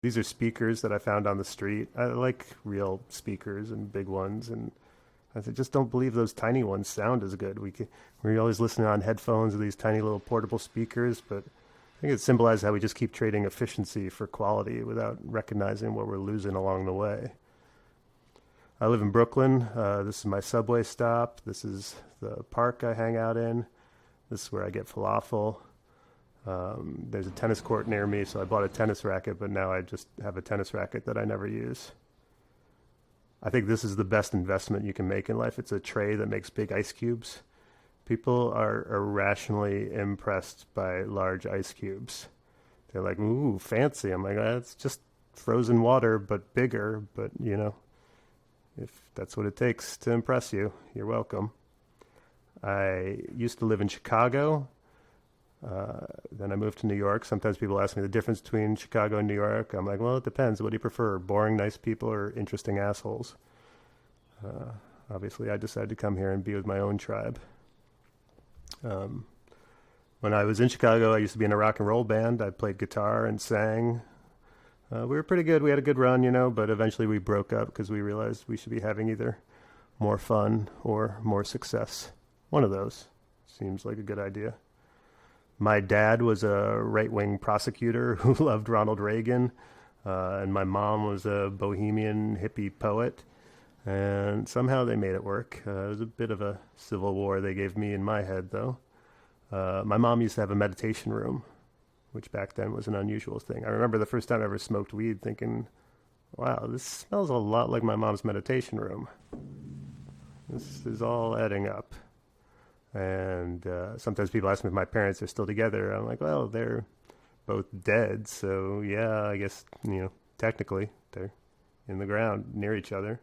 These are speakers that I found on the street. I like real speakers and big ones, and I just don't believe those tiny ones sound as good. We're always listening on headphones with these tiny little portable speakers, but I think it symbolizes how we just keep trading efficiency for quality without recognizing what we're losing along the way. I live in Brooklyn. This is my subway stop. This is the park I hang out in. This is where I get falafel. There's a tennis court near me, so I bought a tennis racket, but now I just have a tennis racket that I never use. I think this is the best investment you can make in life. It's a tray that makes big ice cubes. People are irrationally impressed by large ice cubes. They're like, ooh, fancy. I'm like, it's just frozen water, but bigger. But, if that's what it takes to impress you, you're welcome. I used to live in Chicago. Then I moved to New York. Sometimes people ask me the difference between Chicago and New York. I'm like, well, it depends. What do you prefer? Boring, nice people or interesting assholes? Obviously, I decided to come here and be with my own tribe. When I was in Chicago, I used to be in a rock and roll band. I played guitar and sang. We were pretty good. We had a good run, but eventually we broke up because we realized we should be having either more fun or more success. One of those seems like a good idea. My dad was a right-wing prosecutor who loved Ronald Reagan, and my mom was a bohemian hippie poet, and somehow they made it work. It was a bit of a civil war they gave me in my head, though. My mom used to have a meditation room, which back then was an unusual thing. I remember the first time I ever smoked weed thinking, wow, this smells a lot like my mom's meditation room. This is all adding up. And sometimes people ask me if my parents are still together. I'm like, well, they're both dead. So, yeah, I guess, technically they're in the ground near each other.